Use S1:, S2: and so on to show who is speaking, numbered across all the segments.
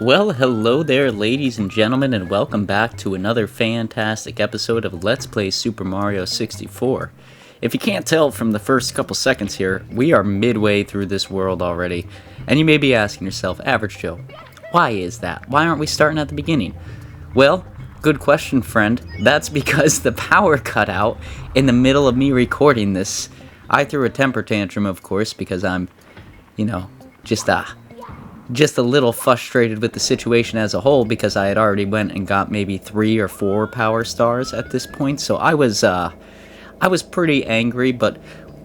S1: Well, hello there, ladies and gentlemen, and welcome back to another fantastic episode of Let's Play Super Mario 64. If you can't tell from the first couple seconds here, we are midway through this world already, and you may be asking yourself, Average Joe, why is that? Why aren't we starting at the beginning? Well, good question, friend. That's because the power cut out in the middle of me recording this. I threw a temper tantrum, of course, because I'm, just a little frustrated with the situation as a whole because I had already went and got maybe 3 or 4 power stars at this point. So I was pretty angry, but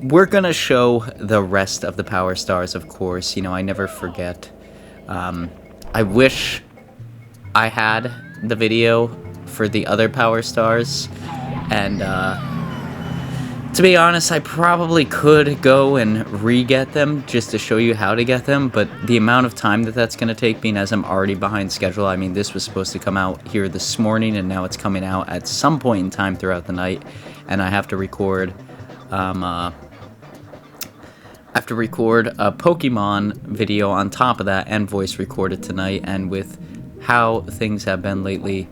S1: we're gonna show the rest of the power stars, of course. I never forget. I wish I had the video for the other power stars, and to be honest, I probably could go and re-get them just to show you how to get them, but the amount of time that's going to take, being as I'm already behind schedule. I mean, this was supposed to come out here this morning, and now it's coming out at some point in time throughout the night, and I have to record, a Pokemon video on top of that, and voice record it tonight, and with how things have been lately,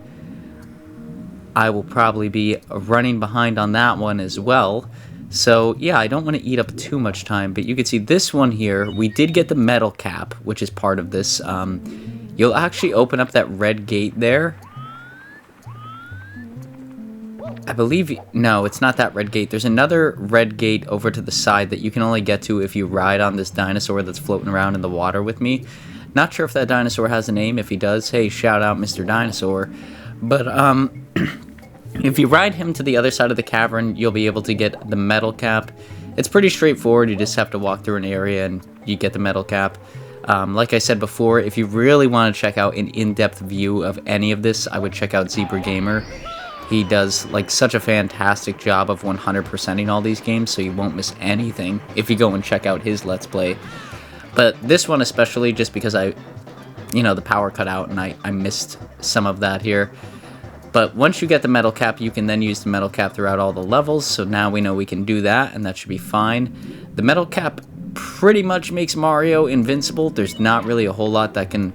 S1: I will probably be running behind on that one as well. So, yeah, I don't want to eat up too much time, but you can see this one here, we did get the metal cap, which is part of this. You'll actually open up that red gate there. I believe, no, it's not that red gate. There's another red gate over to the side that you can only get to if you ride on this dinosaur that's floating around in the water with me. Not sure if that dinosaur has a name. If he does, hey, shout out Mr. Dinosaur. But, if you ride him to the other side of the cavern, you'll be able to get the metal cap. It's pretty straightforward. You just have to walk through an area and you get the metal cap. Like I said before, if you really want to check out an in-depth view of any of this, I would check out Zebra Gamer. He does such a fantastic job of 100%ing all these games, so you won't miss anything if you go and check out his Let's Play. But this one especially, just because the power cut out and I missed some of that here. But once you get the metal cap, you can then use the metal cap throughout all the levels, so now we know we can do that, and that should be fine. The metal cap pretty much makes Mario invincible. There's not really a whole lot that can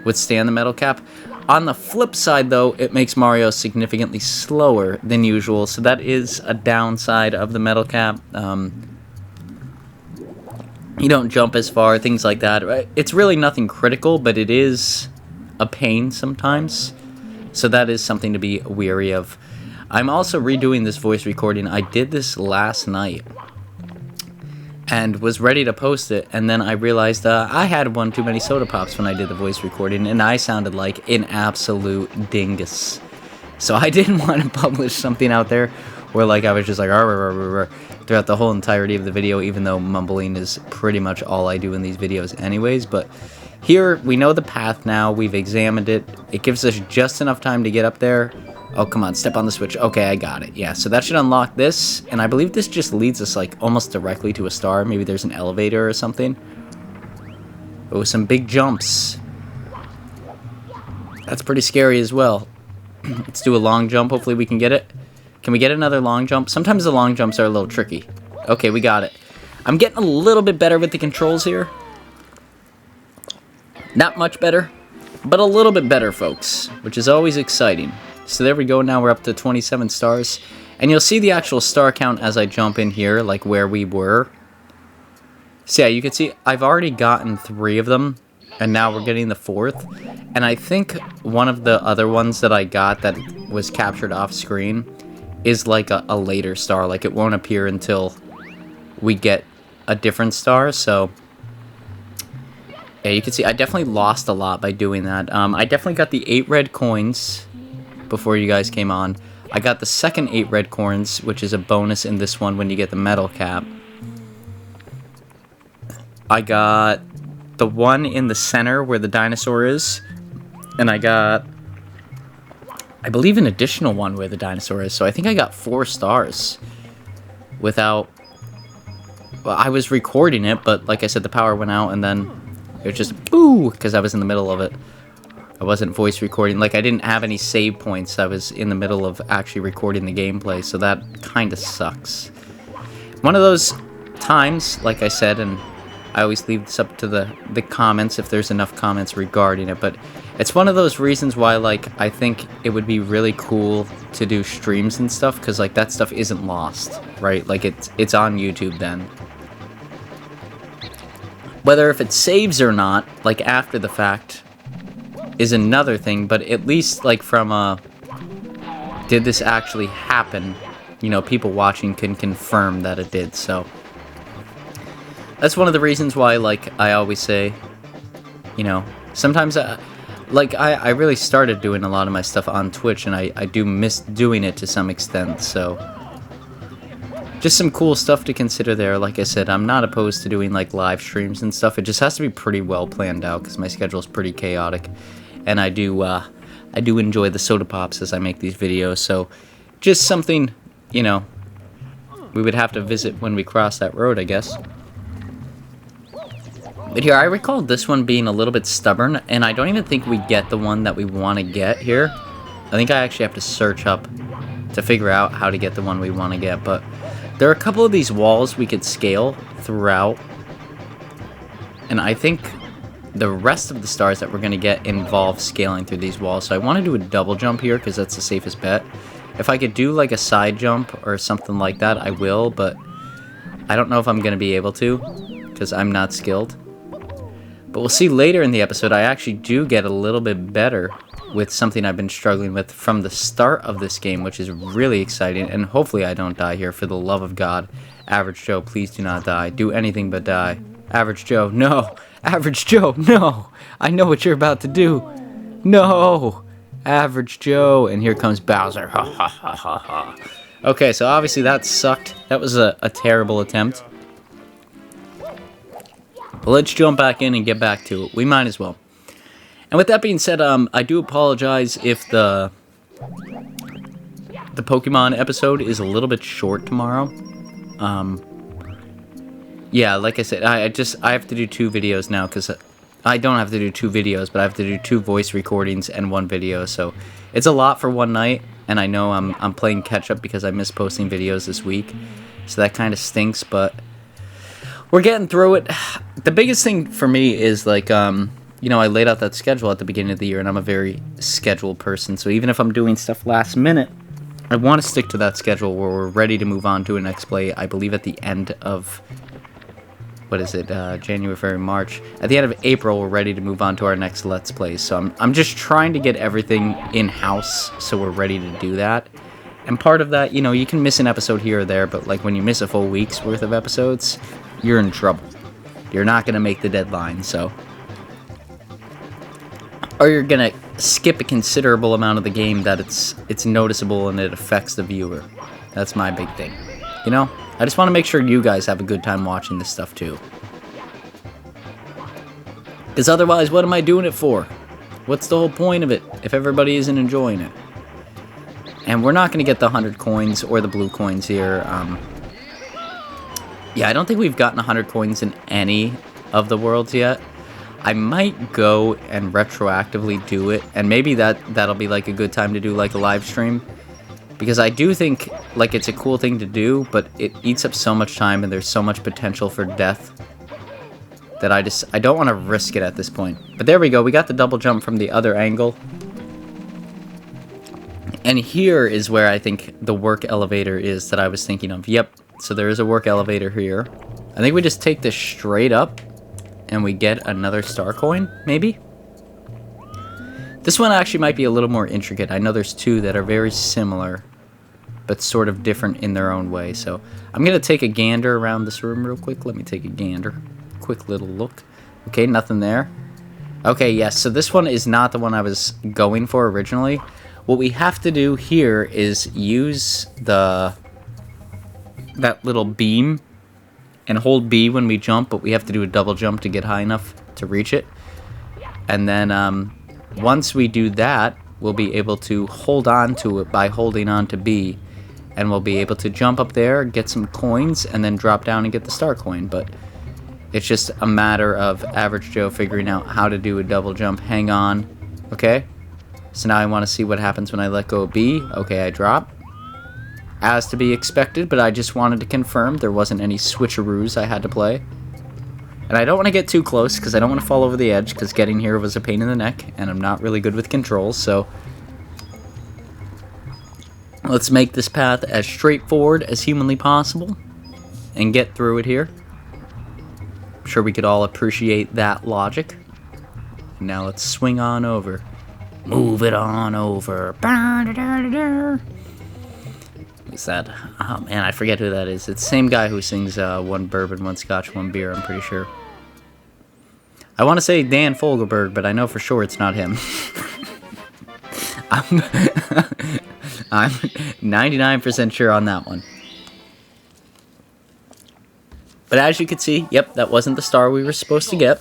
S1: withstand the metal cap. On the flip side, though, it makes Mario significantly slower than usual, so that is a downside of the metal cap. You don't jump as far, things like that. Right? It's really nothing critical, but it is a pain sometimes. So that is something to be wary of. I'm also redoing this voice recording. I did this last night and was ready to post it, and then I realized I had one too many soda pops when I did the voice recording, and I sounded like an absolute dingus. So I didn't want to publish something out there where I was just like "Arr, arr, arr, arr," throughout the whole entirety of the video, even though mumbling is pretty much all I do in these videos anyways. But here, we know the path now, we've examined it, it gives us just enough time to get up there. Oh, come on, step on the switch. Okay, I got it. Yeah, so that should unlock this, and I believe this just leads us, almost directly to a star. Maybe there's an elevator or something. Oh, some big jumps. That's pretty scary as well. Let's do a long jump, hopefully we can get it. Can we get another long jump? Sometimes the long jumps are a little tricky. Okay, we got it. I'm getting a little bit better with the controls here. Not much better, but a little bit better, folks, which is always exciting. So there we go, now we're up to 27 stars, and you'll see the actual star count as I jump in here, where we were. So yeah, you can see I've already gotten 3 of them, and now we're getting the 4th, and I think one of the other ones that I got that was captured off screen is a later star, it won't appear until we get a different star, so yeah, you can see I definitely lost a lot by doing that. I definitely got the 8 red coins before you guys came on. I got the second 8 red coins, which is a bonus in this one when you get the metal cap. I got the one in the center where the dinosaur is, and I got, I believe, an additional one where the dinosaur is. So I think I got 4 stars without, well, I was recording it, but like I said, the power went out, and then it was just, boo, because I was in the middle of it. I wasn't voice recording. I didn't have any save points. I was in the middle of actually recording the gameplay, so that kind of sucks. One of those times, like I said, and I always leave this up to the comments if there's enough comments regarding it, but it's one of those reasons why, like, I think it would be really cool to do streams and stuff, because, like, that stuff isn't lost, right? Like, it's on YouTube then. Whether if it saves or not, like, after the fact, is another thing, but at least, like, from did this actually happen, you know, people watching can confirm that it did, so that's one of the reasons why, like, I always say, you know, sometimes, like, I really started doing a lot of my stuff on Twitch, and I do miss doing it to some extent, so just some cool stuff to consider there. Like I said, I'm not opposed to doing, like, live streams and stuff. It just has to be pretty well planned out, because my schedule is pretty chaotic, and I do enjoy the soda pops as I make these videos, so just something, you know, we would have to visit when we cross that road, I guess. But here, I recall this one being a little bit stubborn, and I don't even think we get the one that we want to get here. I think I actually have to search up to figure out how to get the one we want to get, but there are a couple of these walls we could scale throughout, and I think the rest of the stars that we're going to get involve scaling through these walls, so I want to do a double jump here, because that's the safest bet. If I could do, like, a side jump or something like that, I will, but I don't know if I'm going to be able to, because I'm not skilled. But we'll see later in the episode, I actually do get a little bit better with something I've been struggling with from the start of this game, which is really exciting, and hopefully I don't die here, for the love of God. Average Joe, please do not die. Do anything but die. Average Joe, no! Average Joe, no! I know what you're about to do! No! Average Joe, and here comes Bowser. Ha ha ha ha ha. Okay, so obviously that sucked. That was a terrible attempt. But let's jump back in and get back to it. We might as well. And with that being said, I do apologize if the Pokemon episode is a little bit short tomorrow. Yeah, like I said, I have to do 2 videos now, because I don't have to do 2 videos, but I have to do 2 voice recordings and 1 video, so it's a lot for one night, and I know I'm playing catch up because I missed posting videos this week, so that kind of stinks, but we're getting through it. The biggest thing for me is, like, you know, I laid out that schedule at the beginning of the year, and I'm a very scheduled person, so even if I'm doing stuff last minute, I want to stick to that schedule where we're ready to move on to a next play, I believe at the end of, what is it, January, February, March. At the end of April, we're ready to move on to our next Let's Play, so I'm just trying to get everything in-house, so we're ready to do that. And part of that, you know, you can miss an episode here or there, but, like, when you miss a full week's worth of episodes, you're in trouble. You're not going to make the deadline, so. Or you're going to skip a considerable amount of the game that it's noticeable and it affects the viewer. That's my big thing. You know? I just want to make sure you guys have a good time watching this stuff, too. Because otherwise, what am I doing it for? What's the whole point of it if everybody isn't enjoying it? And we're not going to get the 100 coins or the blue coins here. Yeah, I don't think we've gotten 100 coins in any of the worlds yet. I might go and retroactively do it, and maybe that'll be, like, a good time to do, like, a live stream. Because I do think, like, it's a cool thing to do, but it eats up so much time and there's so much potential for death that I don't want to risk it at this point. But there we go, we got the double jump from the other angle. And here is where I think the work elevator is that I was thinking of. Yep, so there is a work elevator here. I think we just take this straight up and we get another star coin, maybe? This one actually might be a little more intricate. I know there's 2 that are very similar, but sort of different in their own way. So I'm going to take a gander around this room real quick. Let me take a gander. Quick little look. Okay, nothing there. Okay, yes, so this one is not the one I was going for originally. What we have to do here is use that little beam and hold B when we jump, but we have to do a double jump to get high enough to reach it. And then once we do that, we'll be able to hold on to it by holding on to B, and we'll be able to jump up there, get some coins, and then drop down and get the star coin. But it's just a matter of Average Joe figuring out how to do a double jump. Hang on. Okay? So now I want to see what happens when I let go of B. Okay, I drop. As to be expected, but I just wanted to confirm there wasn't any switcheroos I had to play. And I don't want to get too close because I don't want to fall over the edge, because getting here was a pain in the neck and I'm not really good with controls. So let's make this path as straightforward as humanly possible and get through it here. I'm sure we could all appreciate that logic. Now let's swing on over. Move it on over. What's that? Oh man, I forget who that is. It's the same guy who sings One Bourbon, One Scotch, One Beer, I'm pretty sure. I want to say Dan Fogelberg, but I know for sure it's not him. I'm 99% sure on that one. But as you can see, yep, that wasn't the star we were supposed to get.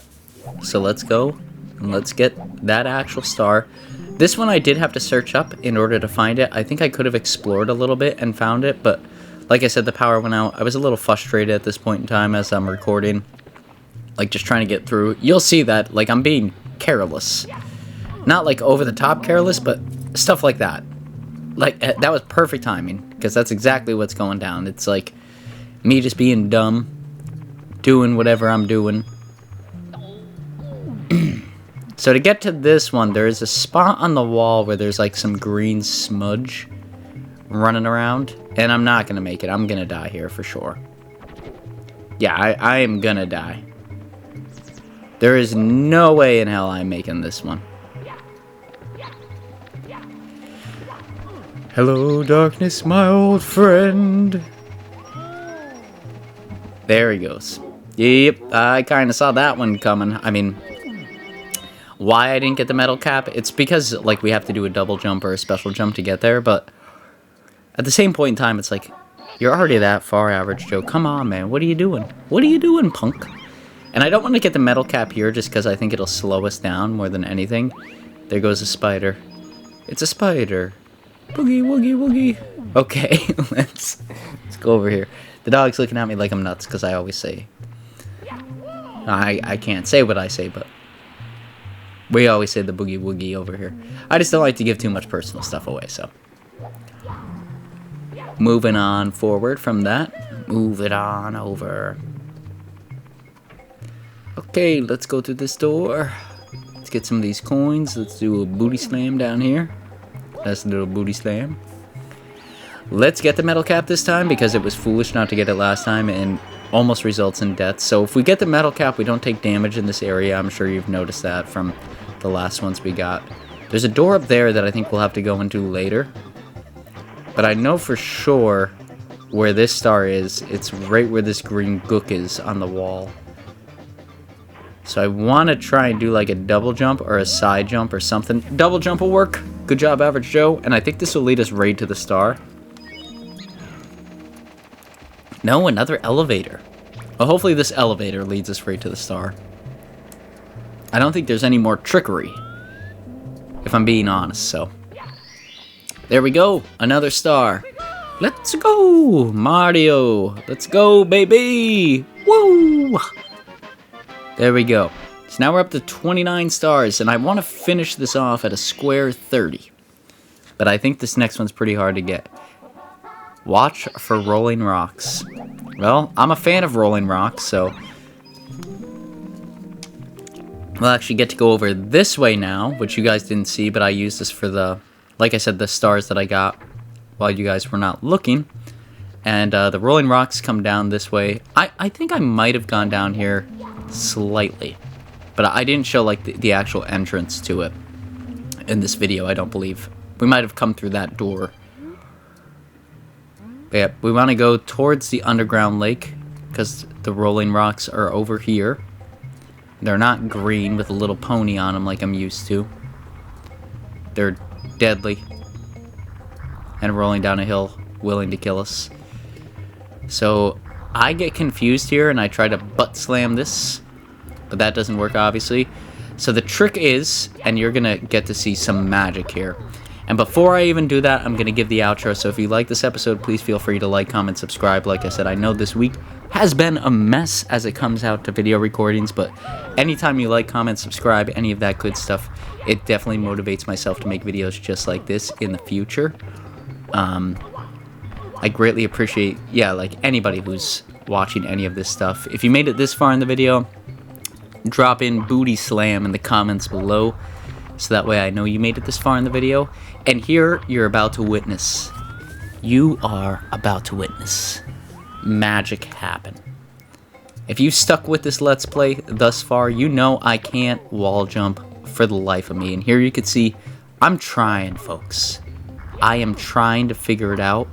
S1: So let's go and let's get that actual star. This one I did have to search up in order to find it. I think I could have explored a little bit and found it, but like I said, the power went out. I was a little frustrated at this point in time as I'm recording, like just trying to get through. You'll see that, like, I'm being careless. Not like over the top careless, but stuff like that. Like, that was perfect timing, because that's exactly what's going down. It's like me just being dumb, doing whatever I'm doing. So to get to this one, there is a spot on the wall where there's like some green smudge running around, and I'm not gonna make it. I'm gonna die here for sure. Yeah, I am gonna die. There is no way in hell I'm making this one. Hello, darkness, my old friend. There he goes. Yep, I kind of saw that one coming. I mean, why I didn't get the metal cap, it's because, like, we have to do a double jump or a special jump to get there, but at the same point in time, it's like, you're already that far, Average Joe. Come on, man. What are you doing? What are you doing, punk? And I don't want to get the metal cap here just because I think it'll slow us down more than anything. There goes a spider. It's a spider. Boogie, woogie, woogie. Okay, let's go over here. The dog's looking at me like I'm nuts because I always say... I can't say what I say, but... we always say the boogie woogie over here. I just don't like to give too much personal stuff away, so... moving on forward from that. Move it on over. Okay, let's go through this door. Let's get some of these coins. Let's do a booty slam down here. That's a little booty slam. Let's get the metal cap this time because it was foolish not to get it last time and almost results in death. So if we get the metal cap, we don't take damage in this area. I'm sure you've noticed that from the last ones we got. There's a door up there that I think we'll have to go into later. But I know for sure where this star is. It's right where this green gook is on the wall. So I want to try and do like a double jump or a side jump or something. Double jump will work. Good job, Average Joe. And I think this will lead us right to the star. No, another elevator. Well, hopefully this elevator leads us right to the star. I don't think there's any more trickery, if I'm being honest, so. There we go. Another star. Let's go, Mario. Let's go, baby. Woo! There we go. So now we're up to 29 stars, and I want to finish this off at a square 30. But I think this next one's pretty hard to get. Watch for rolling rocks. Well, I'm a fan of rolling rocks, so... we'll actually get to go over this way now, which you guys didn't see, but I used this for the... like I said, the stars that I got while you guys were not looking. And the rolling rocks come down this way. I think I might have gone down here slightly. But I didn't show like the actual entrance to it in this video, I don't believe. We might have come through that door. But yeah, we want to go towards the underground lake because the rolling rocks are over here. They're not green with a little pony on them like I'm used to. They're deadly and rolling down a hill, willing to kill us. So I get confused here and I try to butt slam this, but that doesn't work obviously. So the trick is, and you're gonna get to see some magic here. And before I even do that, I'm gonna give the outro. So if you like this episode, please feel free to like, comment, subscribe. Like I said, I know this week has been a mess as it comes out to video recordings, but anytime you like, comment, subscribe, any of that good stuff, it definitely motivates myself to make videos just like this in the future. I greatly appreciate, yeah, like anybody who's watching any of this stuff. If you made it this far in the video, drop in booty slam in the comments below, so that way I know you made it this far in the video. And here you're about to witness. You are about to witness magic happen. If you've stuck with this Let's Play thus far, you know I can't wall jump for the life of me. And here you can see, I'm trying, folks. I am trying to figure it out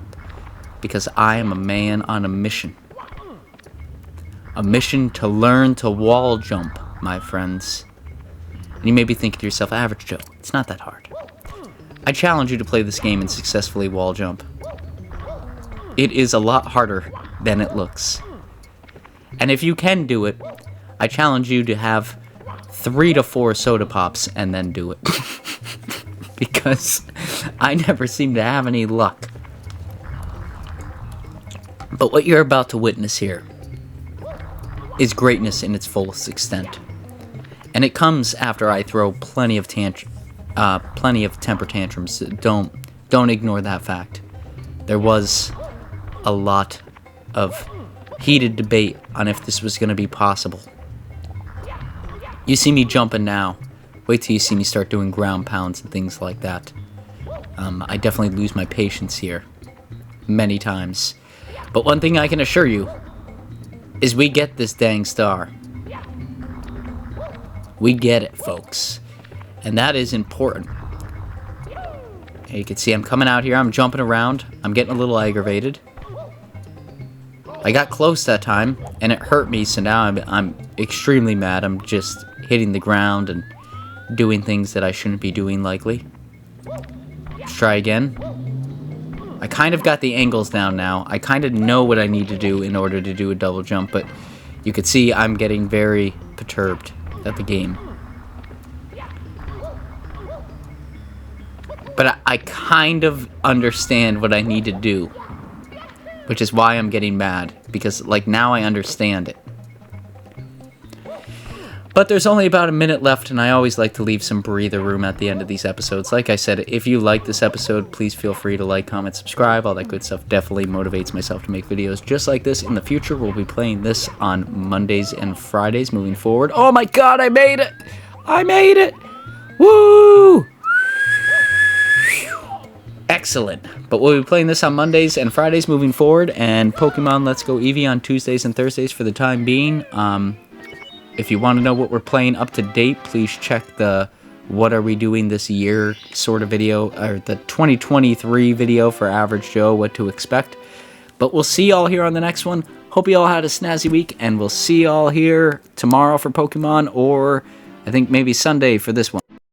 S1: because I am a man on a mission. A mission to learn to wall jump, my friends. And you may be thinking to yourself, Average Joe, it's not that hard. I challenge you to play this game and successfully wall jump. It is a lot harder than it looks. And if you can do it, I challenge you to have 3 to 4 soda pops and then do it. Because I never seem to have any luck. But what you're about to witness here is greatness in its fullest extent. And it comes after I throw plenty of temper tantrums. Don't ignore that fact. There was a lot of heated debate on if this was going to be possible. You see me jumping now. Wait till you see me start doing ground pounds and things like that. I definitely lose my patience here. Many times. But one thing I can assure you is we get this dang star. We get it, folks. And that is important. You can see I'm coming out here. I'm jumping around. I'm getting a little aggravated. I got close that time, and it hurt me, so now I'm extremely mad. I'm just hitting the ground and doing things that I shouldn't be doing, likely. Let's try again. I kind of got the angles down now. I kind of know what I need to do in order to do a double jump, but you can see I'm getting very perturbed at the game. But I kind of understand what I need to do. Which is why I'm getting mad. Because, like, now I understand it. But there's only about a minute left, and I always like to leave some breather room at the end of these episodes. Like I said, if you like this episode, please feel free to like, comment, subscribe. All that good stuff definitely motivates myself to make videos just like this in the future. We'll be playing this on Mondays and Fridays moving forward. Oh my god, I made it! I made it! Woo! Excellent. But we'll be playing this on Mondays and Fridays moving forward, and Pokemon Let's Go Eevee on Tuesdays and Thursdays for the time being. If you want to know what we're playing up to date, please check the What Are We Doing This Year sort of video, or the 2023 video for Average Joe, what to expect. But we'll see y'all here on the next one. Hope you all had a snazzy week, and we'll see y'all here tomorrow for Pokemon, or I think maybe Sunday for this one.